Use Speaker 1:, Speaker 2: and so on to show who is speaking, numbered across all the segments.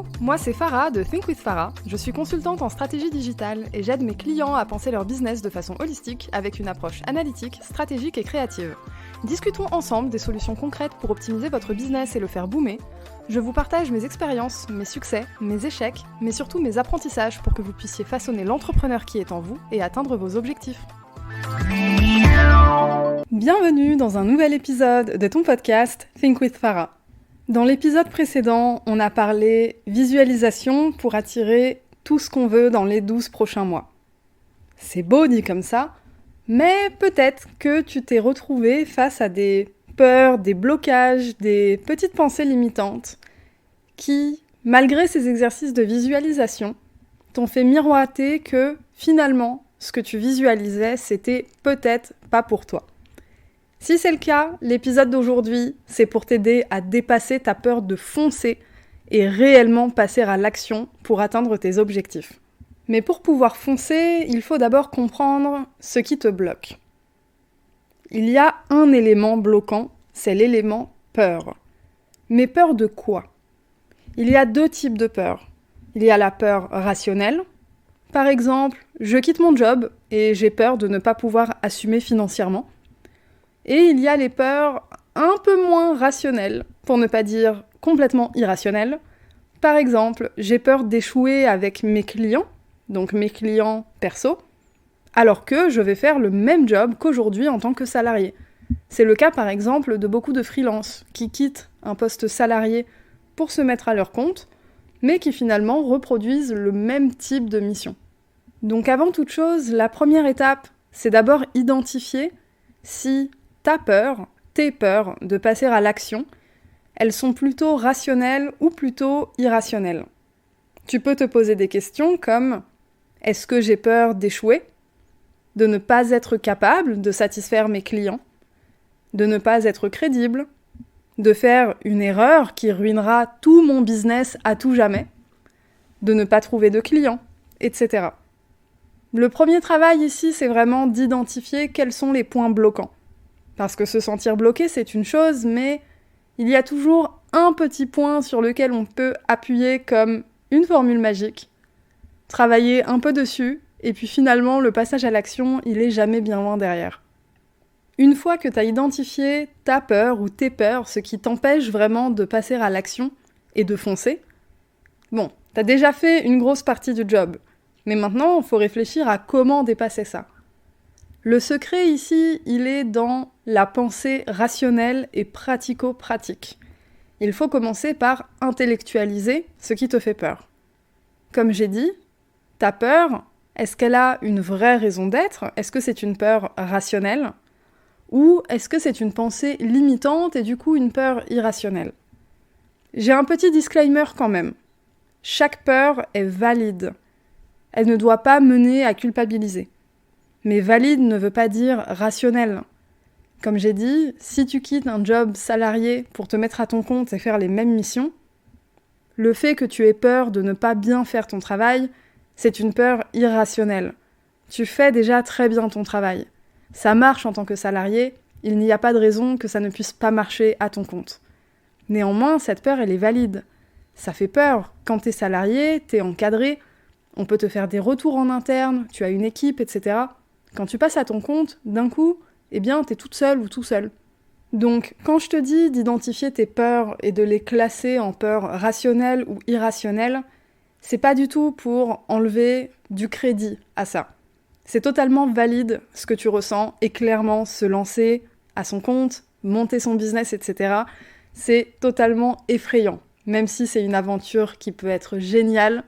Speaker 1: Coucou, moi c'est Farah de Think with Farah. Je suis consultante en stratégie digitale et j'aide mes clients à penser leur business de façon holistique avec une approche analytique, stratégique et créative. Discutons ensemble des solutions concrètes pour optimiser votre business et le faire boomer. Je vous partage mes expériences, mes succès, mes échecs, mais surtout mes apprentissages pour que vous puissiez façonner l'entrepreneur qui est en vous et atteindre vos objectifs. Bienvenue dans un nouvel épisode de ton podcast Think with Farah. Dans l'épisode précédent, on a parlé visualisation pour attirer tout ce qu'on veut dans les 12 prochains mois. C'est beau dit comme ça, mais peut-être que tu t'es retrouvé face à des peurs, des blocages, des petites pensées limitantes qui, malgré ces exercices de visualisation, t'ont fait miroiter que finalement, ce que tu visualisais, c'était peut-être pas pour toi. Si c'est le cas, l'épisode d'aujourd'hui, c'est pour t'aider à dépasser ta peur de foncer et réellement passer à l'action pour atteindre tes objectifs. Mais pour pouvoir foncer, il faut d'abord comprendre ce qui te bloque. Il y a un élément bloquant, c'est l'élément peur. Mais peur de quoi ? Il y a deux types de peur. Il y a la peur rationnelle. Par exemple, je quitte mon job et j'ai peur de ne pas pouvoir assumer financièrement. Et il y a les peurs un peu moins rationnelles, pour ne pas dire complètement irrationnelles. Par exemple, j'ai peur d'échouer avec mes clients, donc mes clients perso, alors que je vais faire le même job qu'aujourd'hui en tant que salarié. C'est le cas par exemple de beaucoup de freelances qui quittent un poste salarié pour se mettre à leur compte, mais qui finalement reproduisent le même type de mission. Donc avant toute chose, la première étape, c'est d'abord identifier si tes peurs de passer à l'action, elles sont plutôt rationnelles ou plutôt irrationnelles. Tu peux te poser des questions comme « Est-ce que j'ai peur d'échouer ? De ne pas être capable de satisfaire mes clients ? De ne pas être crédible ? De faire une erreur qui ruinera tout mon business à tout jamais ? De ne pas trouver de clients ? Etc. Le premier travail ici, c'est vraiment d'identifier quels sont les points bloquants. Parce que se sentir bloqué, c'est une chose, mais il y a toujours un petit point sur lequel on peut appuyer comme une formule magique, travailler un peu dessus, et puis finalement, le passage à l'action, il est jamais bien loin derrière. Une fois que tu as identifié ta peur ou tes peurs, ce qui t'empêche vraiment de passer à l'action et de foncer, bon, tu as déjà fait une grosse partie du job, mais maintenant, il faut réfléchir à comment dépasser ça. Le secret ici, il est dans la pensée rationnelle et pratico-pratique. Il faut commencer par intellectualiser ce qui te fait peur. Comme j'ai dit, ta peur, est-ce qu'elle a une vraie raison d'être ? Est-ce que c'est une peur rationnelle ? Ou est-ce que c'est une pensée limitante et du coup une peur irrationnelle ? J'ai un petit disclaimer quand même. Chaque peur est valide. Elle ne doit pas mener à culpabiliser. Mais valide ne veut pas dire rationnel. Comme j'ai dit, si tu quittes un job salarié pour te mettre à ton compte et faire les mêmes missions, le fait que tu aies peur de ne pas bien faire ton travail, c'est une peur irrationnelle. Tu fais déjà très bien ton travail. Ça marche en tant que salarié, il n'y a pas de raison que ça ne puisse pas marcher à ton compte. Néanmoins, cette peur, elle est valide. Ça fait peur. Quand t'es salarié, t'es encadré, on peut te faire des retours en interne, tu as une équipe, etc. Quand tu passes à ton compte, d'un coup, eh bien, t'es toute seule ou tout seul. Donc, quand je te dis d'identifier tes peurs et de les classer en peurs rationnelles ou irrationnelles, c'est pas du tout pour enlever du crédit à ça. C'est totalement valide ce que tu ressens et clairement se lancer à son compte, monter son business, etc. C'est totalement effrayant. Même si c'est une aventure qui peut être géniale,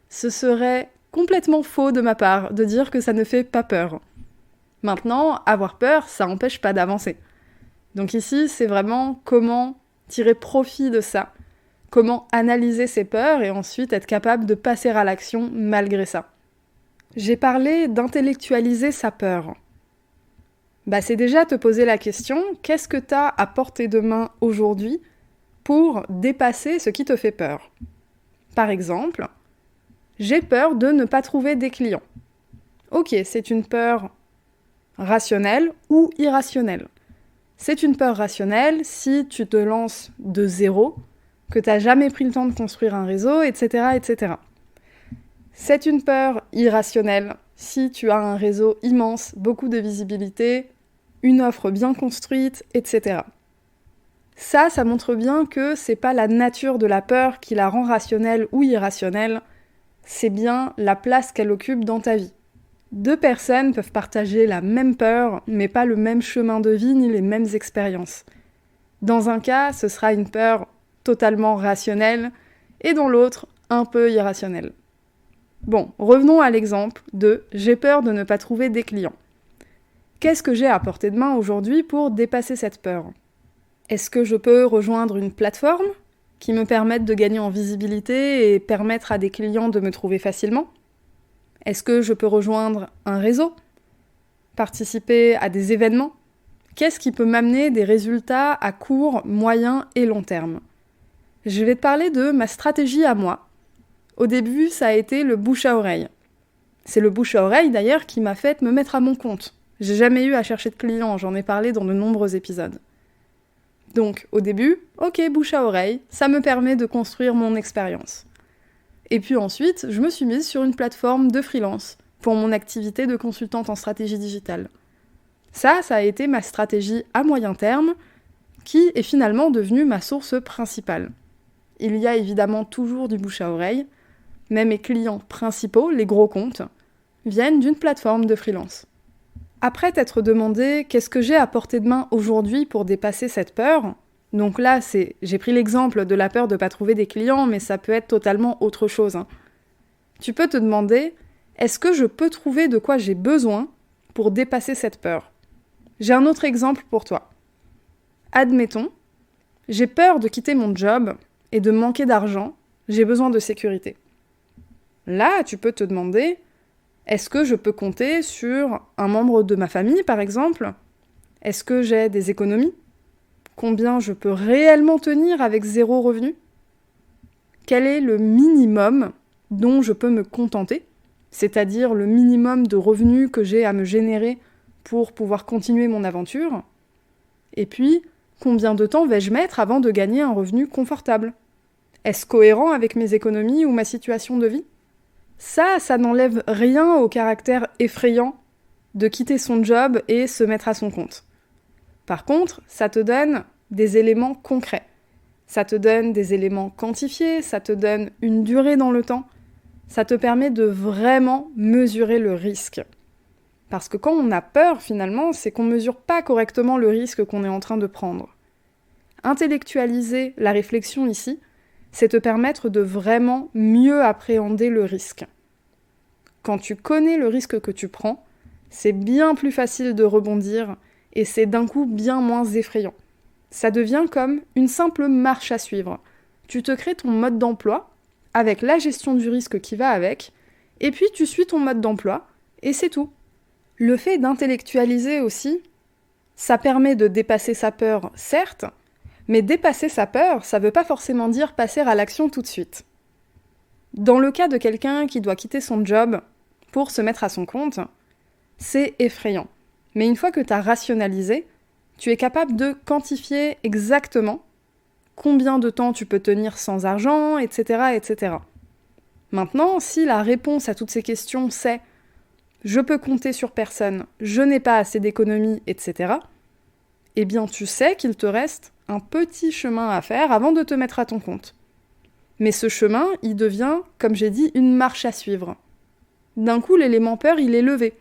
Speaker 1: ce serait complètement faux de ma part de dire que ça ne fait pas peur. Maintenant, avoir peur, ça n'empêche pas d'avancer. Donc ici, c'est vraiment comment tirer profit de ça, comment analyser ses peurs et ensuite être capable de passer à l'action malgré ça. J'ai parlé d'intellectualiser sa peur. C'est déjà te poser la question, qu'est-ce que tu as à portée de main aujourd'hui pour dépasser ce qui te fait peur ? Par exemple, j'ai peur de ne pas trouver des clients. Ok, c'est une peur rationnelle ou irrationnelle. C'est une peur rationnelle si tu te lances de zéro, que t'as jamais pris le temps de construire un réseau, etc., etc. C'est une peur irrationnelle si tu as un réseau immense, beaucoup de visibilité, une offre bien construite, etc. Ça montre bien que c'est pas la nature de la peur qui la rend rationnelle ou irrationnelle, c'est bien la place qu'elle occupe dans ta vie. 2 personnes peuvent partager la même peur, mais pas le même chemin de vie ni les mêmes expériences. Dans un cas, ce sera une peur totalement rationnelle, et dans l'autre, un peu irrationnelle. Bon, revenons à l'exemple de « j'ai peur de ne pas trouver des clients ». Qu'est-ce que j'ai à portée de main aujourd'hui pour dépasser cette peur ? Est-ce que je peux rejoindre une plateforme qui me permette de gagner en visibilité et permettre à des clients de me trouver facilement ? Est-ce que je peux rejoindre un réseau ? Participer à des événements ? Qu'est-ce qui peut m'amener des résultats à court, moyen et long terme ? Je vais te parler de ma stratégie à moi. Au début, ça a été le bouche à oreille. C'est le bouche à oreille d'ailleurs qui m'a fait me mettre à mon compte. J'ai jamais eu à chercher de clients, j'en ai parlé dans de nombreux épisodes. Donc, au début, ok, bouche à oreille, ça me permet de construire mon expérience. Et puis ensuite, je me suis mise sur une plateforme de freelance pour mon activité de consultante en stratégie digitale. Ça a été ma stratégie à moyen terme, qui est finalement devenue ma source principale. Il y a évidemment toujours du bouche à oreille, mais mes clients principaux, les gros comptes, viennent d'une plateforme de freelance. Après t'être demandé qu'est-ce que j'ai à portée de main aujourd'hui pour dépasser cette peur, donc là j'ai pris l'exemple de la peur de ne pas trouver des clients, mais ça peut être totalement autre chose. Tu peux te demander, est-ce que je peux trouver de quoi j'ai besoin pour dépasser cette peur ? J'ai un autre exemple pour toi. Admettons, j'ai peur de quitter mon job et de manquer d'argent, j'ai besoin de sécurité. Là, tu peux te demander, est-ce que je peux compter sur un membre de ma famille, par exemple ? Est-ce que j'ai des économies ? Combien je peux réellement tenir avec 0 revenu ? Quel est le minimum dont je peux me contenter ? C'est-à-dire le minimum de revenus que j'ai à me générer pour pouvoir continuer mon aventure ? Et puis, combien de temps vais-je mettre avant de gagner un revenu confortable ? Est-ce cohérent avec mes économies ou ma situation de vie ? Ça n'enlève rien au caractère effrayant de quitter son job et se mettre à son compte. Par contre, ça te donne des éléments concrets. Ça te donne des éléments quantifiés, ça te donne une durée dans le temps. Ça te permet de vraiment mesurer le risque. Parce que quand on a peur, finalement, c'est qu'on ne mesure pas correctement le risque qu'on est en train de prendre. Intellectualiser la réflexion ici, c'est te permettre de vraiment mieux appréhender le risque. Quand tu connais le risque que tu prends, c'est bien plus facile de rebondir et c'est d'un coup bien moins effrayant. Ça devient comme une simple marche à suivre. Tu te crées ton mode d'emploi avec la gestion du risque qui va avec, et puis tu suis ton mode d'emploi, et c'est tout. Le fait d'intellectualiser aussi, ça permet de dépasser sa peur, certes, mais dépasser sa peur, ça veut pas forcément dire passer à l'action tout de suite. Dans le cas de quelqu'un qui doit quitter son job pour se mettre à son compte, c'est effrayant. Mais une fois que tu as rationalisé, tu es capable de quantifier exactement combien de temps tu peux tenir sans argent, etc., etc. Maintenant, si la réponse à toutes ces questions c'est « je peux compter sur personne, je n'ai pas assez d'économies, etc. », eh bien tu sais qu'il te reste un petit chemin à faire avant de te mettre à ton compte. Mais ce chemin, il devient, comme j'ai dit, une marche à suivre. D'un coup, l'élément peur, il est levé.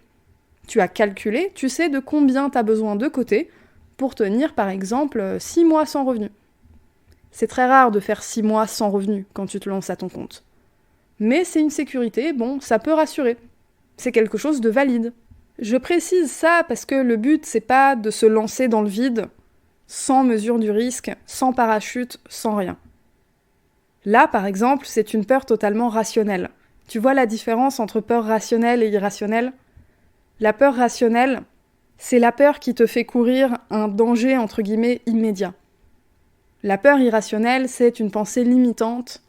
Speaker 1: Tu as calculé, tu sais de combien tu as besoin de côté pour tenir, par exemple, 6 mois sans revenu. C'est très rare de faire 6 mois sans revenu quand tu te lances à ton compte. Mais c'est une sécurité, bon, ça peut rassurer. C'est quelque chose de valide. Je précise ça parce que le but, c'est pas de se lancer dans le vide, sans mesure du risque, sans parachute, sans rien. Là, par exemple, c'est une peur totalement rationnelle. Tu vois la différence entre peur rationnelle et irrationnelle ? La peur rationnelle, c'est la peur qui te fait courir un danger, entre guillemets, immédiat. La peur irrationnelle, c'est une pensée limitante,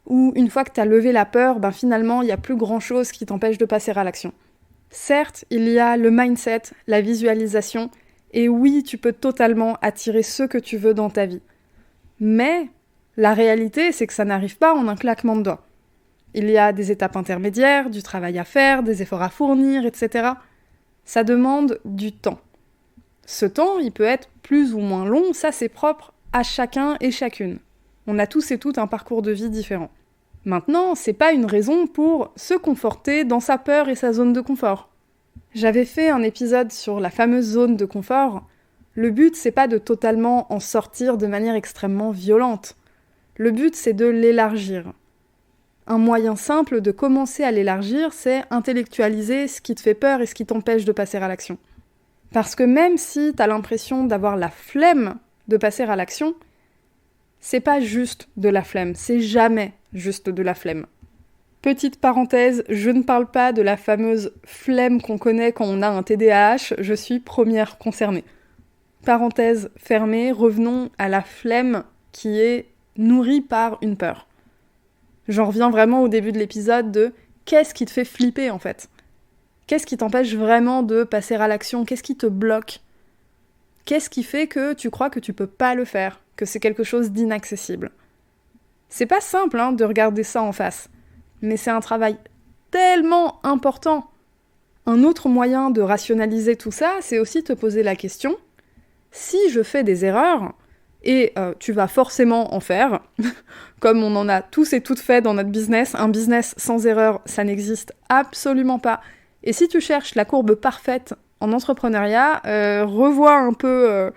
Speaker 1: où une fois que tu as levé la peur, finalement, il n'y a plus grand-chose qui t'empêche de passer à l'action. Certes, il y a le mindset, la visualisation, et oui, tu peux totalement attirer ce que tu veux dans ta vie. Mais La réalité, c'est que ça n'arrive pas en un claquement de doigts. Il y a des étapes intermédiaires, du travail à faire, des efforts à fournir, etc. Ça demande du temps. Ce temps, il peut être plus ou moins long, ça c'est propre à chacun et chacune. On a tous et toutes un parcours de vie différent. Maintenant, c'est pas une raison pour se conforter dans sa peur et sa zone de confort. J'avais fait un épisode sur la fameuse zone de confort. Le but, c'est pas de totalement en sortir de manière extrêmement violente. Le but, c'est de l'élargir. Un moyen simple de commencer à l'élargir, c'est intellectualiser ce qui te fait peur et ce qui t'empêche de passer à l'action. Parce que même si t'as l'impression d'avoir la flemme de passer à l'action, c'est pas juste de la flemme, c'est jamais juste de la flemme. Petite parenthèse, je ne parle pas de la fameuse flemme qu'on connaît quand on a un TDAH, je suis première concernée. Parenthèse fermée, revenons à la flemme qui est nourrie par une peur. J'en reviens vraiment au début de l'épisode de qu'est-ce qui te fait flipper en fait ? Qu'est-ce qui t'empêche vraiment de passer à l'action ? Qu'est-ce qui te bloque ? Qu'est-ce qui fait que tu crois que tu peux pas le faire ? Que c'est quelque chose d'inaccessible ? C'est pas simple de regarder ça en face, mais c'est un travail tellement important. Un autre moyen de rationaliser tout ça, c'est aussi te poser la question, si je fais des erreurs, et tu vas forcément en faire, comme on en a tous et toutes fait dans notre business, un business sans erreur, ça n'existe absolument pas. Et si tu cherches la courbe parfaite en entrepreneuriat, revois un peu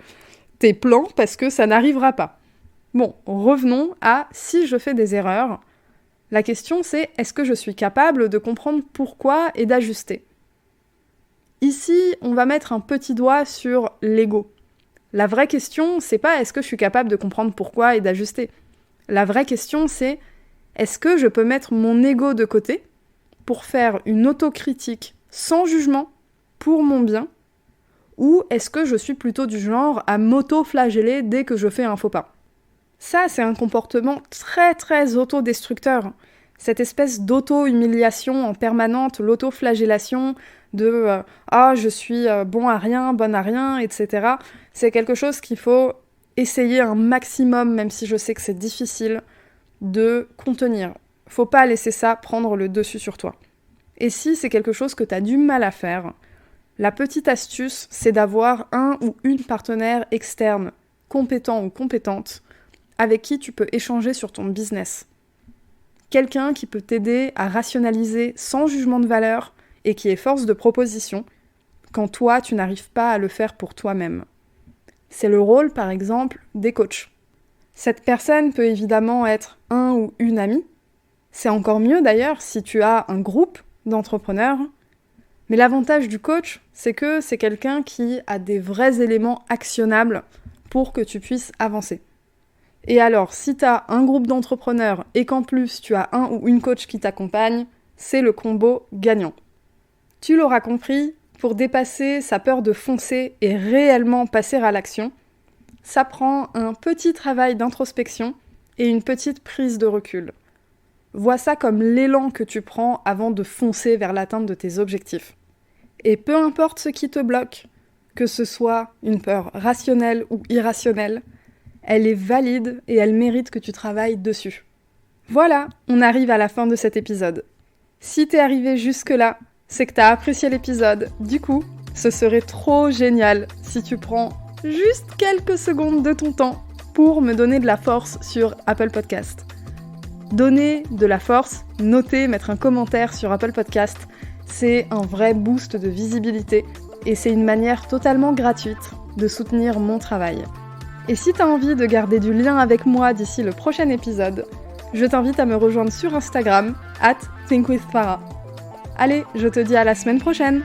Speaker 1: tes plans parce que ça n'arrivera pas. Bon, revenons à si je fais des erreurs. La question c'est, est-ce que je suis capable de comprendre pourquoi et d'ajuster ? Ici, on va mettre un petit doigt sur l'ego. La vraie question, c'est pas est-ce que je suis capable de comprendre pourquoi et d'ajuster. La vraie question c'est, est-ce que je peux mettre mon ego de côté pour faire une autocritique sans jugement pour mon bien, ou est-ce que je suis plutôt du genre à m'auto-flageller dès que je fais un faux pas ? Ça, c'est un comportement très très autodestructeur. Cette espèce d'auto-humiliation en permanente, l'auto-flagellation de je suis bon à rien, bonne à rien, etc. C'est quelque chose qu'il faut essayer un maximum, même si je sais que c'est difficile, de contenir. Faut pas laisser ça prendre le dessus sur toi. Et si c'est quelque chose que t'as du mal à faire, la petite astuce, c'est d'avoir un ou une partenaire externe, compétent ou compétente, avec qui tu peux échanger sur ton business. Quelqu'un qui peut t'aider à rationaliser sans jugement de valeur et qui est force de proposition quand toi, tu n'arrives pas à le faire pour toi-même. C'est le rôle, par exemple, des coachs. Cette personne peut évidemment être un ou une amie. C'est encore mieux d'ailleurs si tu as un groupe d'entrepreneurs. Mais l'avantage du coach, c'est que c'est quelqu'un qui a des vrais éléments actionnables pour que tu puisses avancer. Et alors, si tu as un groupe d'entrepreneurs et qu'en plus tu as un ou une coach qui t'accompagne, c'est le combo gagnant. Tu l'auras compris, pour dépasser sa peur de foncer et réellement passer à l'action, ça prend un petit travail d'introspection et une petite prise de recul. Vois ça comme l'élan que tu prends avant de foncer vers l'atteinte de tes objectifs. Et peu importe ce qui te bloque, que ce soit une peur rationnelle ou irrationnelle, elle est valide et elle mérite que tu travailles dessus. Voilà, on arrive à la fin de cet épisode. Si t'es arrivé jusque-là, c'est que t'as apprécié l'épisode. Du coup, ce serait trop génial si tu prends juste quelques secondes de ton temps pour me donner de la force sur Apple Podcast. Donner de la force, noter, mettre un commentaire sur Apple Podcast, c'est un vrai boost de visibilité et c'est une manière totalement gratuite de soutenir mon travail. Et si t'as envie de garder du lien avec moi d'ici le prochain épisode, je t'invite à me rejoindre sur Instagram @thinkwithfarah. Allez, je te dis à la semaine prochaine.